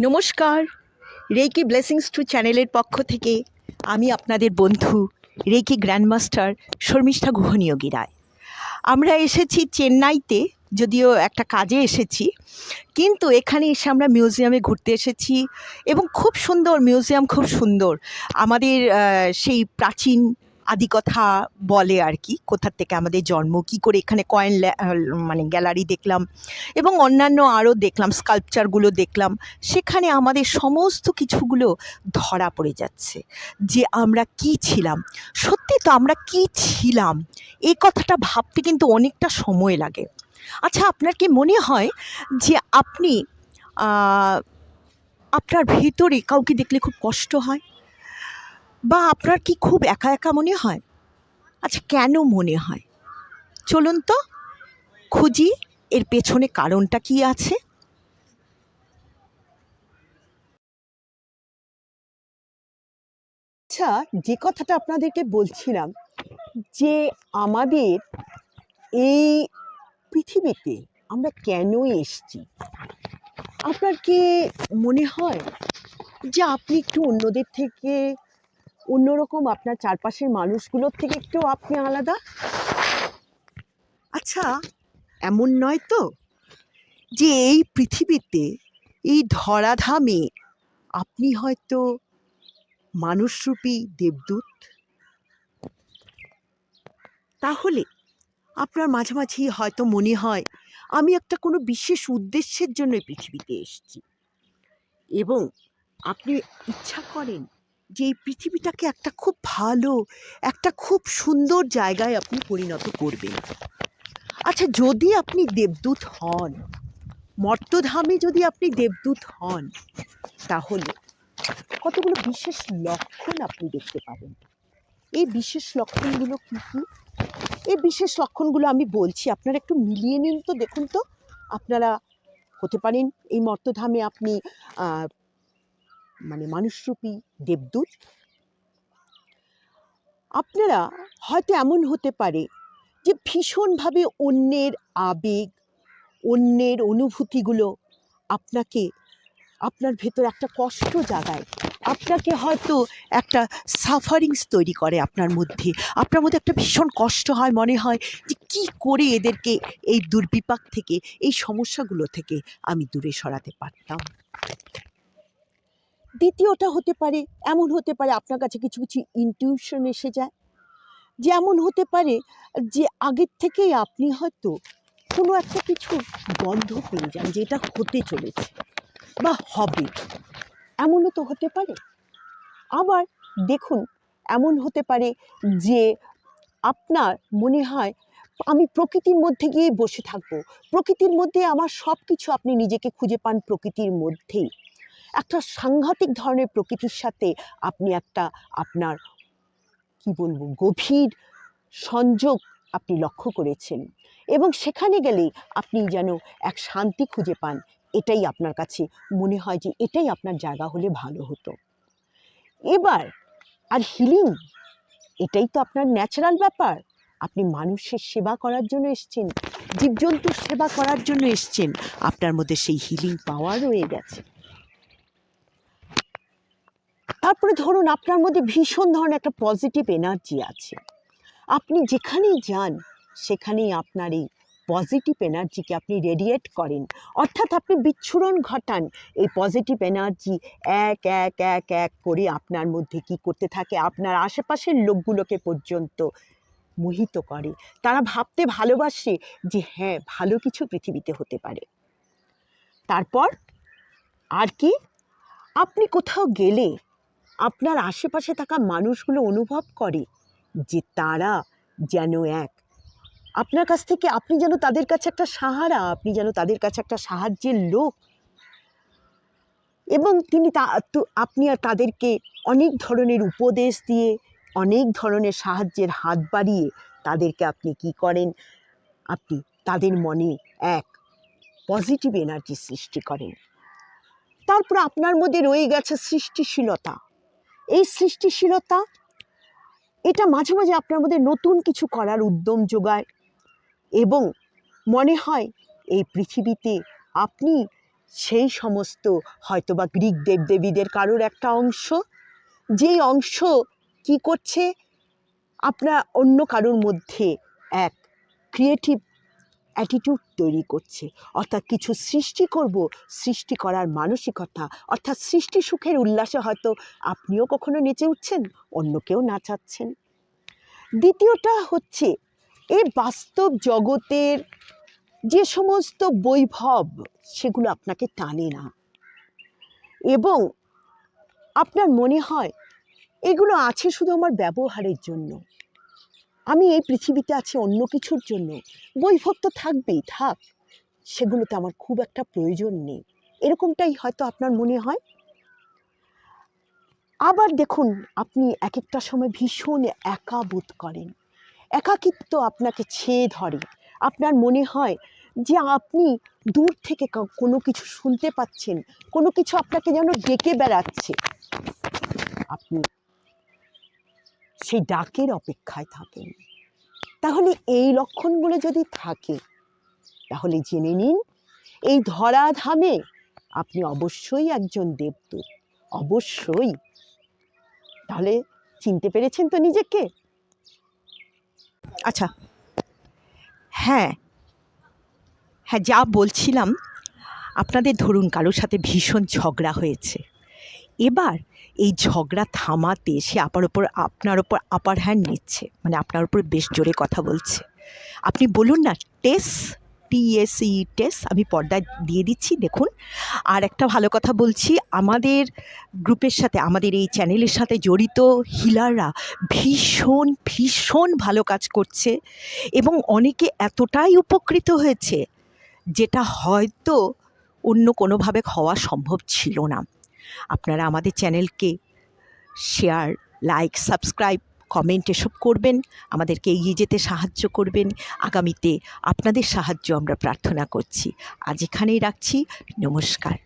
নমস্কার, reiki blessings two চ্যানেলের পক্ষ থেকে আমি আপনাদের বন্ধু রেকি গ্র্যান্ডমাস্টার শর্মিষ্ঠা গুহনিয়োগী রায়। আমরা এসেছি চেন্নাইতে, যদিও একটা কাজে এসেছি, কিন্তু এখানে এসে আমরা মিউজিয়ামে ঘুরতে এসেছি এবং খুব সুন্দর মিউজিয়াম, খুব সুন্দর। আমাদের সেই প্রাচীন আদিকথা বলে আর কি, কোথার থেকে আমাদের জন্ম, কী করে এখানে কয়েন মানে গ্যালারি দেখলাম এবং অন্যান্য আরও দেখলাম, স্কাল্পচারগুলো দেখলাম। সেখানে আমাদের সমস্ত কিছুগুলো ধরা পড়ে যাচ্ছে যে আমরা কী ছিলাম। সত্যি তো আমরা কী ছিলাম এই কথাটা ভাবতে কিন্তু অনেকটা সময় লাগে। আচ্ছা, আপনার কি মনে হয় যে আপনি আপনার ভেতরে কাউকে দেখলে খুব কষ্ট হয়, বা আপনার কি খুব একা একা মনে হয়? আচ্ছা, কেন মনে হয়? চলুন তো খুঁজি এর পেছনে কারণটা কি আছে। আচ্ছা, যে কথাটা আপনাদেরকে বলছিলাম, যে আমাদের এই পৃথিবীতে আমরা কেন এসেছি, আপনার কি মনে হয় যে আপনি একটু অন্যদের থেকে অন্যরকম, আপনার চারপাশের মানুষগুলোর থেকে একটু আপনি আলাদা? আচ্ছা, এমন নয় তো যে এই পৃথিবীতে, এই ধরাধামে আপনি হয়তো মানুষরূপী দেবদূত? তাহলে আপনার মাঝামাঝি হয়তো মনে হয় আমি একটা কোনো বিশেষ উদ্দেশ্যের জন্য পৃথিবীতে এসেছি, এবং আপনি ইচ্ছা করেন যে এই পৃথিবীটাকে একটা খুব ভালো, একটা খুব সুন্দর জায়গায় আপনি পরিণত করবেন। আচ্ছা, যদি আপনি দেবদূত হন, মর্তধামে যদি আপনি দেবদূত হন, তাহলে কতগুলো বিশেষ লক্ষণ আপনি দেখতে পাবেন। এই বিশেষ লক্ষণগুলো কী কী? এই বিশেষ লক্ষণগুলো আমি বলছি, আপনারা একটু মিলিয়ে নিন তো, দেখুন তো। আপনারা হতে পারেন এই মর্তধামে আপনি মানে মানুষরূপী দেবদূত। আপনারা হয়তো এমন হতে পারে যে ভীষণভাবে অন্যের আবেগ, অন্যের অনুভূতিগুলো আপনাকে, আপনার ভেতর একটা কষ্ট জাগায়, আপনাকে হয়তো একটা সাফারিংস তৈরি করে আপনার মধ্যে। আপনার মধ্যে একটা ভীষণ কষ্ট হয়, মনে হয় যে কী করে এদেরকে এই দুর্বিপাক থেকে, এই সমস্যাগুলো থেকে আমি দূরে সরাতে পারতাম। দ্বিতীয়টা হতে পারে, এমন হতে পারে আপনার কাছে কিছু কিছু ইনটিউশন এসে যায়, যেমন হতে পারে যে আগের থেকেই আপনি হয়তো কোনো একটা কিছু গন্ধ পেয়ে যান যে এটা হতে চলেছে বা হবে, এমনও তো হতে পারে। আবার দেখুন, এমন হতে পারে যে আপনার মনে হয় আমি প্রকৃতির মধ্যে গিয়ে বসে থাকবো, প্রকৃতির মধ্যে আমার সব কিছু, আপনি নিজেকে খুঁজে পান প্রকৃতির মধ্যেই। একটা সাংঘাতিক ধরনের প্রকৃতির সাথে আপনি একটা, আপনার কি বলবো, গভীর সংযোগ আপনি লক্ষ্য করেছেন, এবং সেখানে গেলেই আপনি যেন এক শান্তি খুঁজে পান। এটাই আপনার কাছে মনে হয় যে এটাই আপনার জায়গা হলে ভালো হতো। এবার আর হিলিং, এটাই তো আপনার ন্যাচারাল ব্যাপার। আপনি মানুষের সেবা করার জন্য এসছেন, জীবজন্তুর সেবা করার জন্য এসছেন, আপনার মধ্যে সেই হিলিং পাওয়ার রয়ে গেছে। তারপরে ধরুন আপনার মধ্যে ভীষণ ধরনের একটা পজিটিভ এনার্জি আছে, আপনি যেখানেই যান সেখানেই আপনার এই পজিটিভ এনার্জিকে আপনি রেডিয়েট করেন, অর্থাৎ আপনি বিচ্ছুরণ ঘটান। এই পজিটিভ এনার্জি এক এক এক এক করে আপনার মধ্যে কি করতে থাকে, আপনার আশেপাশের লোকগুলোকে পর্যন্ত মোহিত করে। তারা ভাবতে ভালোবাসে যে হ্যাঁ, ভালো কিছু পৃথিবীতে হতে পারে। তারপর আর কি, আপনি কোথাও গেলে আপনার আশেপাশে থাকা মানুষগুলো অনুভব করে যে তারা যেন এক, আপনার কাছ থেকে আপনি যেন তাদের কাছে একটা সাহারা, আপনি যেন তাদের কাছে একটা সাহায্যের লোক, এবং আপনি আর তাদেরকে অনেক ধরনের উপদেশ দিয়ে, অনেক ধরনের সাহায্যের হাত বাড়িয়ে তাদেরকে আপনি কি করেন, আপনি তাদের মনে এক পজিটিভ এনার্জি সৃষ্টি করেন। তারপর আপনার মধ্যে রয়ে গেছে সৃষ্টিশীলতা। এই সৃষ্টিশীলতা, এটা মাঝে মাঝে আপনার মধ্যে নতুন কিছু করার উদ্যম যোগায়, এবং মনে হয় এই পৃথিবীতে আপনি সেই সমস্ত হয়তোবা গ্রিক দেবদেবীদের কারোর একটা অংশ, যেই অংশ কি করছে, আপনার অন্য কারোর মধ্যে এক ক্রিয়েটিভ অ্যাটিটিউড তৈরি করছে। অর্থাৎ কিছু সৃষ্টি করব, সৃষ্টি করার মানসিকতা, অর্থাৎ সৃষ্টি সুখের উল্লাসে হয়তো আপনিও কখনো নেচে উঠছেন, অন্যকেও নাচাচ্ছেন। দ্বিতীয়টা হচ্ছে এই বাস্তব জগতের যে সমস্ত বৈভব, সেগুলো আপনাকে টানে না এবং আপনার মনে হয় এগুলো আছে শুধু আমার ব্যবহারের জন্য, আমি এই পৃথিবীতে আছি অন্য কিছুর জন্য। বৈভব তো থাকবেই, থাক, সেগুলোতে আমার খুব একটা প্রয়োজন নেই, এরকমটাই হয়তো আপনার মনে হয়। আবার দেখুন, আপনি এক একটা সময় ভীষণ একা বোধ করেন, একাকিত্ব আপনাকে ছেয়ে ধরে, আপনার মনে হয় যে আপনি দূর থেকে কোনো কিছু শুনতে পাচ্ছেন, কোনো কিছু আপনাকে যেন ডেকে বেড়াচ্ছে, আপনি সেই ডাকের অপেক্ষায় থাকেন। তাহলে এই লক্ষণগুলো যদি থাকে, তাহলে জেনে নিন এই ধরাধামে আপনি অবশ্যই একজন দেবদূত, অবশ্যই। তাহলে চিনতে পেরেছেন তো নিজেকে? আচ্ছা, হ্যাঁ হ্যাঁ, যা বলছিলাম, আপনাদের ধরুন কারোর সাথে ভীষণ ঝগড়া হয়েছে, এবার এই ঝগড়া থামাতে সে আপনার ওপর আপার হ্যান্ড নিচ্ছে, মানে আপনার উপর বেশ জোরে কথা বলছে। আপনি বলুন না, TSE টেস, আমি পর্দায় দিয়ে দিচ্ছি, দেখুন। আর একটা ভালো কথা বলছি, আমাদের গ্রুপের সাথে, আমাদের এই চ্যানেলের সাথে জড়িত হিলাররা ভীষণ ভীষণ ভালো কাজ করছে এবং অনেকে এতটাই উপকৃত হয়েছে যেটা হয়তো অন্য কোনোভাবে হওয়া সম্ভব ছিল না। আপনারা আমাদের চ্যানেলকে শেয়ার, লাইক, সাবস্ক্রাইব, কমেন্ট এসব করবেন, আমাদেরকে এগিয়ে যেতে সাহায্য করবেন। আগামীতে আপনাদের সাহায্য আমরা প্রার্থনা করছি। আজ এখানেই রাখছি, নমস্কার।